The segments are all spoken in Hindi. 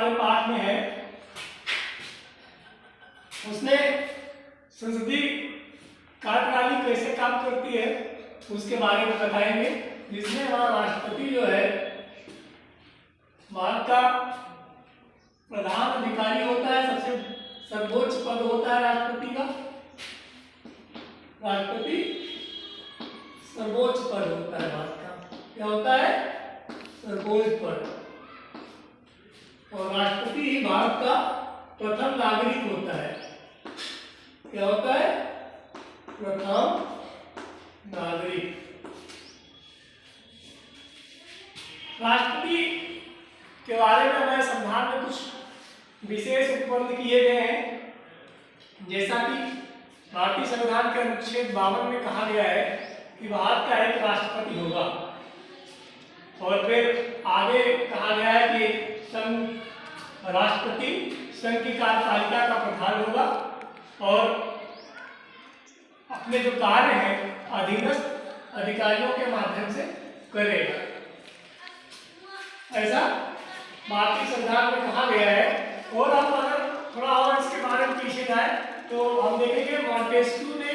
हमारे पाठ में है उसने संसदीय कार्यप्रणाली कैसे काम करती है उसके बारे में बताएंगे, जिसमें हमारा राष्ट्रपति जो है भारत का प्रधान अधिकारी होता है, सबसे सर्वोच्च पद होता है राष्ट्रपति का। राष्ट्रपति सर्वोच्च पद होता है भारत का, क्या होता है? सर्वोच्च पद। और राष्ट्रपति ही भारत का प्रथम नागरिक होता है। क्या होता है? प्रथम नागरिक। राष्ट्रपति के बारे में हमारे संविधान में कुछ विशेष उपबंध किए गए हैं, जैसा कि भारतीय संविधान के अनुच्छेद 52 में कहा गया है कि भारत का एक राष्ट्रपति होगा, और फिर आगे कहा गया है कि राष्ट्रपति संघ की कार्यपालिका का प्रधान होगा और अपने जो कार्य हैं अधीनस्थ अधिकारियों के माध्यम से करेगा। ऐसा भारतीय संविधान में कहा गया है। और हम अगर थोड़ा और इसके बारे में पीछे जाए तो हम देखेंगे मॉन्टेस्क्यू ने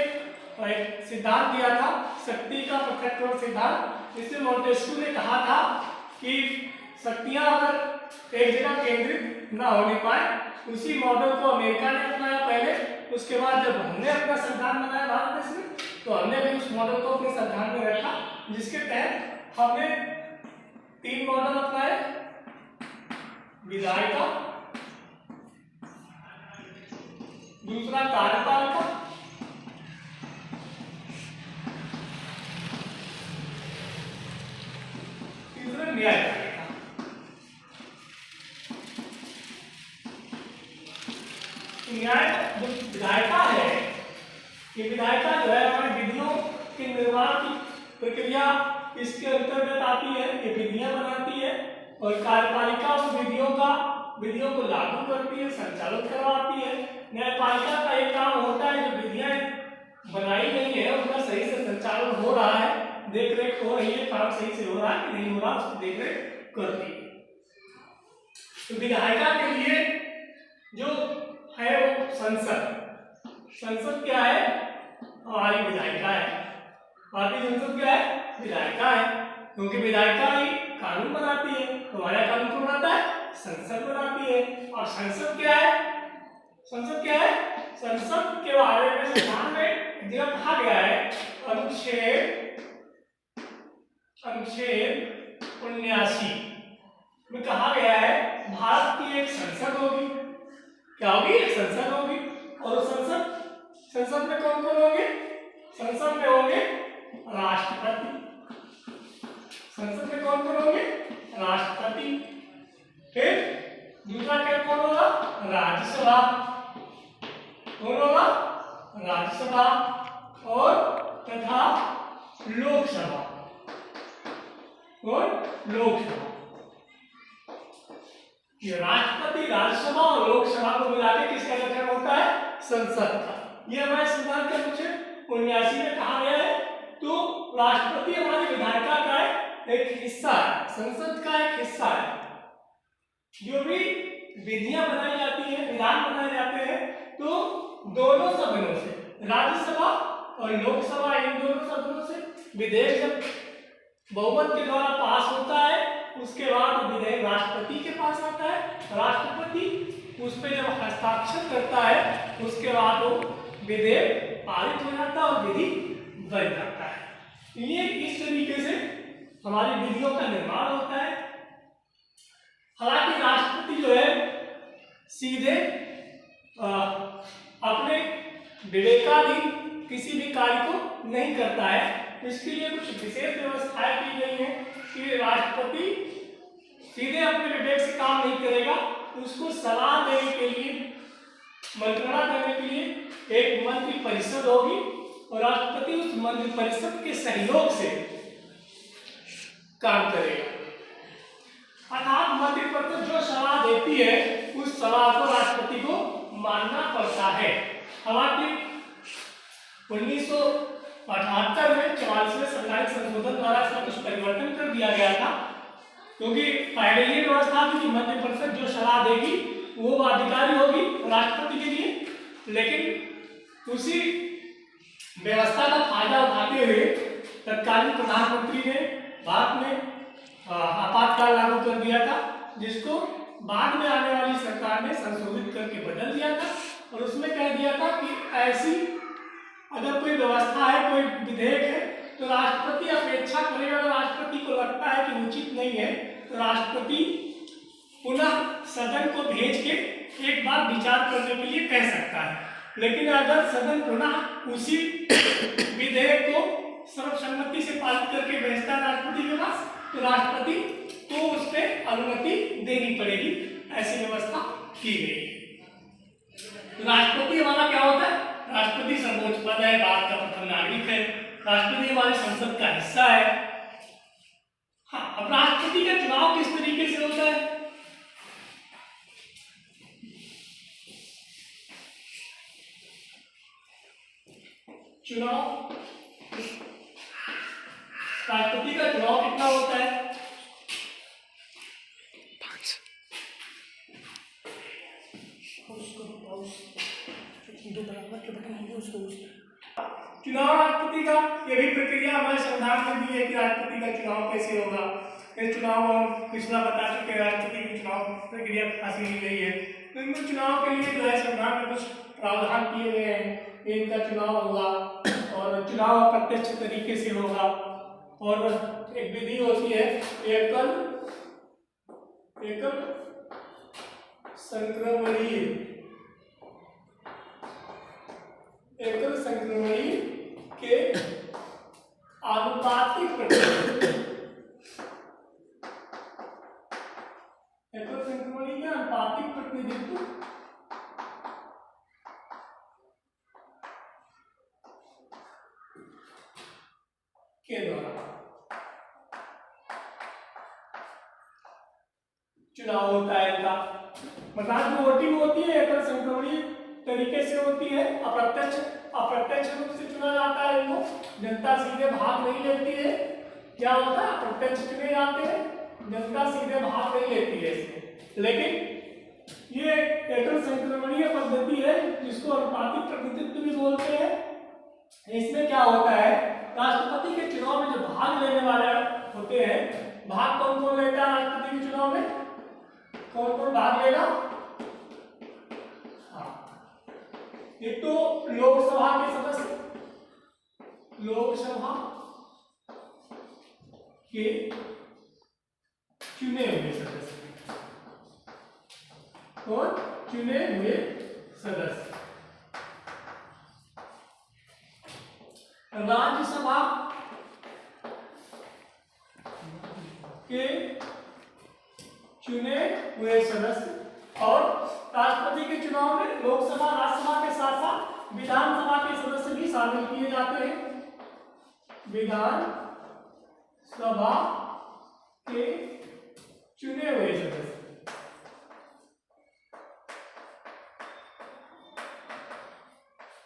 एक सिद्धांत दिया था, शक्ति का पृथक्करण सिद्धांत। इसमें मॉन्टेस्क्यू ने कहा था कि शक्तियां अगर एक जगह केंद्रित न होने पाए, उसी मॉडल को अमेरिका ने अपनाया पहले, उसके बाद जब हमने अपना संविधान बनाया भारत देश में तो हमने भी उस मॉडल को अपने संविधान में रखा, जिसके तहत हमने 3 मॉडल अपनाए। विधायिका, दूसरा कार्यपालिका, तीसरा न्यायपालिका। जो विधायिका है, ये विधायिका जो है हमारे विधियों के निर्माण की प्रक्रिया इसके अंतर्गत आती है, ये विधियां बनाती है। और कार्यपालिका उस विधियों को लागू करती है, संचालित करवाती है। न्यायपालिका का एक काम होता है जो विधियां बनाई गई है उनका सही से संचालन हो रहा है, देख रेख हो रही है, काम सही से हो रहा है कि नहीं हो रहा, उसकी देख रेख करती है। तो विधायिका के लिए जो है वो संसद क्या है? हमारी विधायिका है। भारतीय संसद क्या है? विधायिका है, क्योंकि विधायिका ही कानून बनाती है। हमारा कानून कौन बनाता है? संसद बनाती है। और संसद क्या है? संसद क्या है? संसद के बारे में संविधान में जगह कहा गया है, अनुच्छेद 79 में कहा गया है भारत की एक संसद होगी। क्या होगी? एक संसद होगी। और संसद में कौन कौन होंगे? संसद में होंगे राष्ट्रपति। संसद में कौन कौन होंगे? राष्ट्रपति। फिर दूसरा क्या कौन होगा? राज्यसभा। कौन होगा? राज्यसभा। और तथा लोकसभा। कौन? लोकसभा। ये राष्ट्रपति, राज्यसभा और लोकसभा को मिलाकर किसका गठन होता है? संसद का। ये हमारे संविधान के अनुच्छेद 79 में कहा गया है। तो राष्ट्रपति हमारी विधायिका का एक हिस्सा है, संसद का एक हिस्सा है। जो भी विधियां बनाई जाती है, विधान बनाए जाते हैं, तो दोनों सदनों से, राज्यसभा और लोकसभा, इन दोनों सदनों से विधेयक जब बहुमत के द्वारा पास होता है, उसके बाद विधेयक राष्ट्रपति के पास आता है। राष्ट्रपति उस पर जब हस्ताक्षर करता है, उसके बाद वो विधेयक पारित हो जाता है और विधि बन जाता है। ये इस तरीके से हमारी विधियों का निर्माण होता है। हालांकि राष्ट्रपति जो है सीधे अपने विवेकाधीन किसी भी कार्य को नहीं करता है। इसके लिए कुछ विशेष व्यवस्थाएं की गई हैं कि राष्ट्रपति सीधे अपने विवेक से काम नहीं करेगा, उसको सलाह देने के लिए, मंत्रणा करने के लिए एक मंत्री परिषद होगी और राष्ट्रपति उस मंत्री परिषद के सहयोग से काम करेगा। अर्थात मंत्री परिषद जो सलाह देती है उस सलाह को राष्ट्रपति को मानना पड़ता है। हालांकि 1978 में 44वें संवैधानिक संशोधन द्वारा इसमें कुछ परिवर्तन कर दिया गया था। क्योंकि पहले ये व्यवस्था थी कि मंत्रि परिषद जो सलाह देगी वो अधिकारी होगी राष्ट्रपति के लिए, लेकिन उसी व्यवस्था का फायदा उठाते हुए तत्कालीन प्रधानमंत्री ने भारत में आपातकाल लागू कर दिया था, जिसको बाद में आने वाली सरकार ने संशोधित करके बदल दिया था और उसमें कह दिया था कि ऐसी अगर कोई व्यवस्था है, कोई विधेयक है, तो राष्ट्रपति अपेक्षा करेगा। अगर राष्ट्रपति को लगता है कि उचित नहीं है तो राष्ट्रपति पुनः सदन को भेज के एक बार विचार करने के लिए कह सकता है। लेकिन अगर सदन पुनः उसी विधेयक को सर्वसम्मति से पारित करके भेजता है राष्ट्रपति के पास, तो राष्ट्रपति को उस पर अनुमति देनी पड़ेगी। ऐसी व्यवस्था की गई है। राष्ट्रपति हमारा क्या होता है? राष्ट्रपति सर्वोच्च पद है, भारत का प्रथम नागरिक है, राष्ट्रपति हमारे संसद का हिस्सा है। हाँ, अब राष्ट्रपति का चुनाव किस तरीके से होता है? चुनाव, राष्ट्रपति का चुनाव कितना होता है? चुनाव राष्ट्रपति का ये भी प्रक्रिया हमारे संविधान में दी है कि राष्ट्रपति का चुनाव कैसे होगा। इस चुनाव हम पिछला बता चुके हैं, राष्ट्रपति की चुनाव प्रक्रिया हासिल की गई है। तो इन चुनाव के लिए जो है संविधान में कुछ प्रावधान किए गए हैं। इनका चुनाव होगा और चुनाव अप्रत्यक्ष तरीके से होगा और एक विधि होती है एकल संक्रमणीय के आनुपातिक प्रतिनिधित्व के द्वारा चुनाव होता है। इनका मतलब जो वोटिंग होती है एकल संक्रमणीय तरीके से होती है, अप्रत्यक्ष रूप से चुना जाता है। इनको जनता सीधे भाग नहीं लेती है। क्या होता है? अप्रत्यक्ष चुने जाते हैं, जनता सीधे भाग नहीं लेती है इसमें। लेकिन ये एकल संक्रमणीय पद्धति है जिसको अनुपातिक प्रतिनिधित्व भी बोलते हैं। इसमें क्या होता है? राष्ट्रपति के चुनाव में जो भाग लेने वाले होते हैं, भाग कौन कौन लेता है राष्ट्रपति के चुनाव में? कौन कौन भाग लेगा? एक तो लोकसभा के सदस्य, लोकसभा के चुने हुए सदस्य और चुने हुए सदस्य, राज्यसभा के चुने हुए सदस्य और राष्ट्रपति के चुनाव में लोकसभा राज्यसभा के साथ साथ विधानसभा के सदस्य भी शामिल किए जाते हैं। विधान सभा के चुने हुए सदस्य,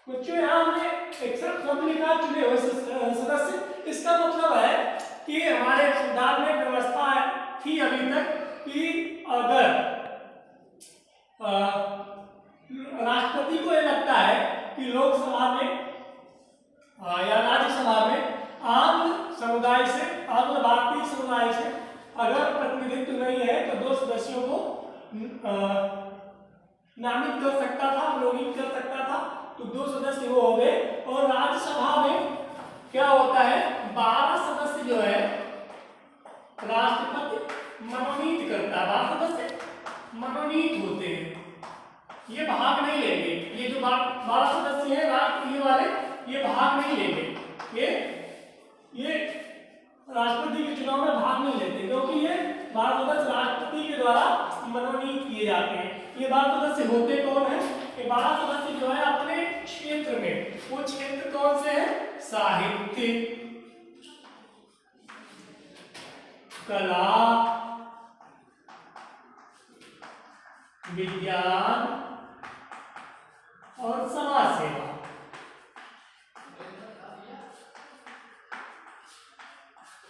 बच्चों यहां हमने एक शब्द लिखा चुने हुए सदस्य। इसका मतलब है कि हमारे संविधान में व्यवस्था थी अभी तक कि अगर राष्ट्रपति को यह लगता है कि लोकसभा में या राज्यसभा में आम समुदाय से, आम भारतीय समुदाय से अगर प्रतिनिधित्व नहीं है तो 2 सदस्यों को नामित कर सकता था, अवलोकित कर सकता था। तो 2 सदस्य वो हो गए। और राज्यसभा में क्या होता है? 12 सदस्य जो है राष्ट्रपति मनोनीत करता है। 12 सदस्य मनोनीत होते हैं, ये भाग नहीं लेंगे। ये जो 12 सदस्य हैं राष्ट्रपति वाले, ये भाग नहीं लेंगे। ये राष्ट्रपति के चुनाव में भाग नहीं लेते क्योंकि ये 12 सदस्य राष्ट्रपति के द्वारा मनोनीत किए जाते हैं। ये 12 सदस्य होते कौन है? ये 12 सदस्य जो है अपने क्षेत्र में, वो क्षेत्र कौन से है? साहित्य, कला, विज्ञान और समाज सेवा।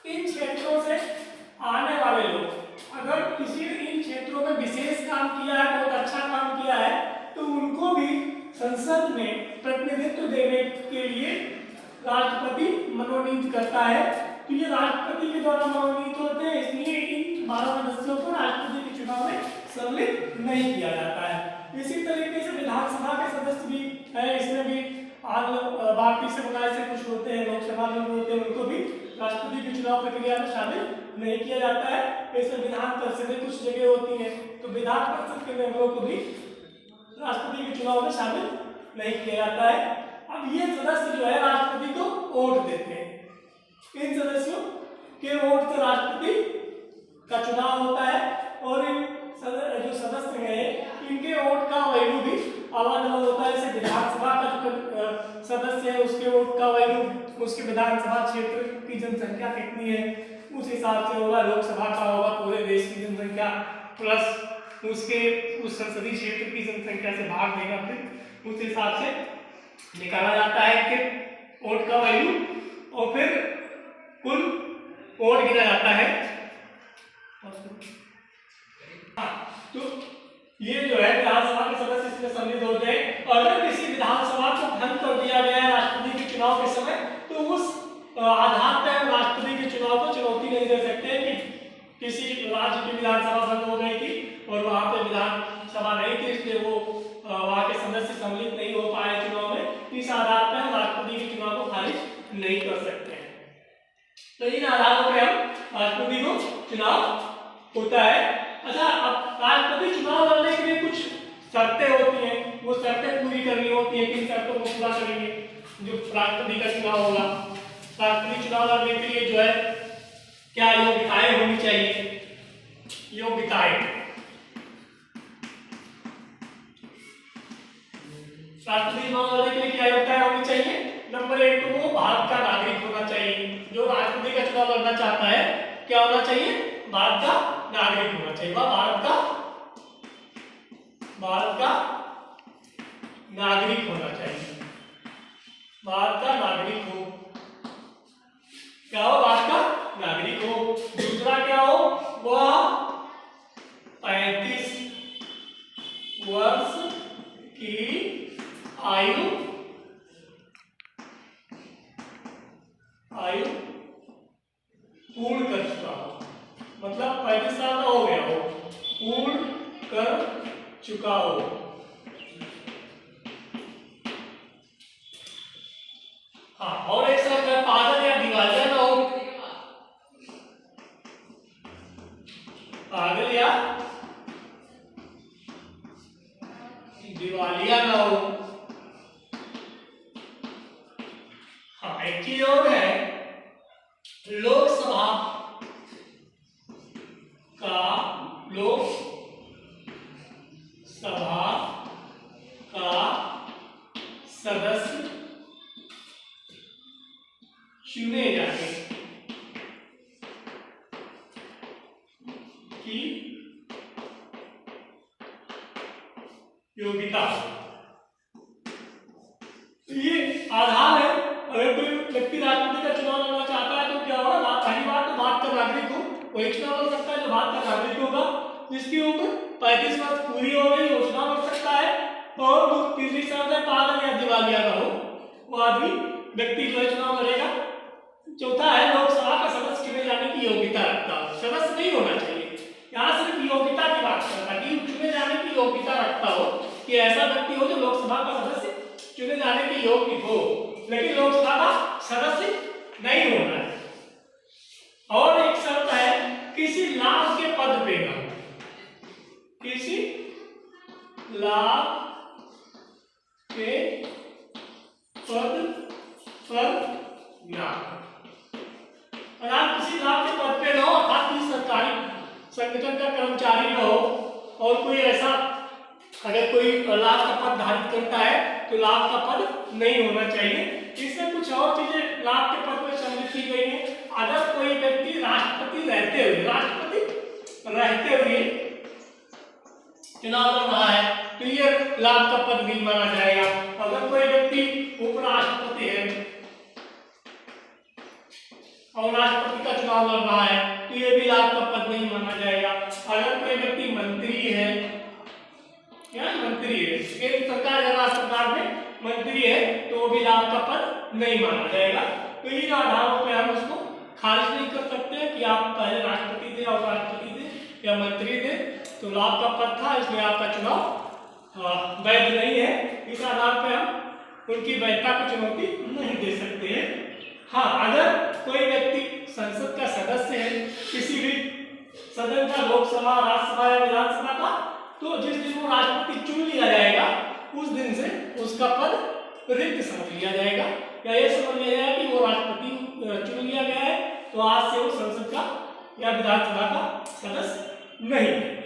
इन क्षेत्रों से आने वाले लोग में प्रतिनिधित्व देने के लिए राष्ट्रपति मनोनीत करता है। तो ये राष्ट्रपति के द्वारा मनोनीत होते हैं, इसलिए इन 12 सदस्यों को राष्ट्रपति के चुनाव में सम्मिलित नहीं किया जाता है। इसी तरीके से विधानसभा के सदस्य भी है, इसमें भी भारतीय समुदाय से कुछ होते हैं, लोकसभा में होते हैं, उनको भी राष्ट्रपति की चुनाव प्रक्रिया में शामिल नहीं किया जाता है। ऐसे विधान परिषदें कुछ जगह होती हैं, तो विधान परिषद के मेंबरों को भी राष्ट्रपति के चुनाव में शामिल नहीं किया जाता है। अब ये सदस्य जो है राष्ट्रपति को वोट देते हैं, इन सदस्यों के वोट से राष्ट्रपति का चुनाव होता है और इन जो सदस्य हैं इनके वोट का वैल्यू भी अलग अलग होता है। जैसे विधानसभा का जो सदस्य है उसके वोट का वैल्यू उसके विधानसभा क्षेत्र की जनसंख्या कितनी है उस हिसाब से होगा, लोकसभा का होगा पूरे देश की जनसंख्या प्लस उसके उस संसदीय क्षेत्र की जनसंख्या से भाग देगा, फिर उस हिसाब से निकाला जाता है कि वोट का वैल्यू और फिर कुल वोट गिना जाता है। तो ये जो है विधानसभा के सदस्य इसमें सम्मिलित होते हैं। अगर किसी विधानसभा को भंग कर दिया गया है राष्ट्रपति के चुनाव के समय, तो उस आधार पर हम राष्ट्रपति के चुनाव को चुनौती नहीं दे सकते हैं कि किसी राज्य की विधानसभा भंग हो गई थी और वहां पे विधानसभा नहीं थी, इसलिए वो वहां के सदस्य सम्मिलित नहीं हो पाए चुनाव में। इस आधार पर हम राष्ट्रपति के चुनाव को खारिज नहीं कर सकते हैं। तो इन आधारों पर हम राष्ट्रपति को चुनाव होता है। अच्छा, अब राष्ट्रपति चुनाव लड़ने के लिए कुछ शर्तें होती हैं, वो शर्तें पूरी करनी होती है। किन शर्तों को पूरा करेंगे जो राष्ट्रपति का चुनाव होगा? राष्ट्रपति चुनाव लड़ने के लिए जो है क्या योग्यताएं होनी चाहिए? योग्यताएं राष्ट्रपति चुनाव लड़ने के लिए क्या योग्यताएं होनी चाहिए? नंबर 1 तो वो भारत का नागरिक होना चाहिए। जो राष्ट्रपति का चुनाव लड़ना चाहता है क्या होना चाहिए? भारत का नागरिक होना चाहिए। वह भारत का नागरिक होना चाहिए। भारत का नागरिक हो, क्या हो? भारत का नागरिक हो। दूसरा क्या हो? वह 35 वर्ष की आयु पूर्ण कर चुका हो, मतलब 35 साल का हो गया हो, पूर्ण कर चुका हो। हाँ, और एक शब्द है पागल या दिवालिया ना हो। पागल या दिवालिया ना हो। हाँ, एक चीज और है, लोकसभा का सदस्य चुने जाने की योग्यता। तो ये आधार है। अगर कोई व्यक्ति राष्ट्रपति का चुनाव लड़ना चाहता है तो क्या होगा? पहली बात तो भारत का नागरिक हो, वही चुनाव लड़ सकता है जो भारत का नागरिक होगा, जिसकी उम्र 35 वर्ष पूरी हो गई, वो चुनाव लड़ सकता है। और तीसरी शर्त है पागल या दिवालिया ना हो, वो आदमी व्यक्ति जो है चुनाव लड़ेगा। चौथा है लोकसभा का सदस्य चुने जाने की योग्यता रखता हो। सदस्य नहीं होना चाहिए, यहाँ सिर्फ योग्यता की बात करता है कि चुने जाने की योग्यता रखता हो, कि ऐसा व्यक्ति हो जो लोकसभा का सदस्य चुने जाने के योग्य हो, लेकिन लोकसभा का सदस्य नहीं होना है। और एक शर्त है किसी लाभ के पद पे ना, किसी लाभ के पद पर ना। अगर आप किसी लाभ के पद पे ना हो, अर्थात किसी सरकारी संगठन का कर्मचारी ना हो, और कोई ऐसा अगर कोई लाभ का पद धारित करता है तो लाभ का पद नहीं होना चाहिए। इसमें कुछ और चीजें लाभ के पद में सम्मिलित की गई है। अगर कोई व्यक्ति राष्ट्रपति रहते हुए चुनाव लड़ रहा है तो ये लाभ का पद नहीं माना जाएगा। अगर कोई व्यक्ति उपराष्ट्रपति है और राष्ट्रपति का चुनाव लड़ रहा है तो ये भी लाभ का पद नहीं माना जाएगा। अगर कोई व्यक्ति मंत्री है, केंद्र सरकार या राज्य सरकार में मंत्री है तो वो भी लाभ का पद नहीं माना जाएगा। तो इन आधारों पे हम उसको खारिज नहीं कर सकते कि आप पहले राष्ट्रपति थे और राष्ट्रपति थे या मंत्री थे तो लाभ का पद था इसलिए आपका चुनाव वैध नहीं है। इस आधार पे हम उनकी वैधता को चुनौती नहीं दे सकते हैं। हाँ, अगर कोई व्यक्ति संसद का सदस्य है किसी भी सदन का, लोकसभा, राज्यसभा या विधानसभा का, तो जिस दिन वो राष्ट्रपति चुन लिया जाएगा उस दिन से उसका पद रिक्त समझ लिया जाएगा या ये समझ लिया जाएगा कि वो राष्ट्रपति चुन लिया गया है तो आज से वो संसद का या विधानसभा का सदस्य नहीं है।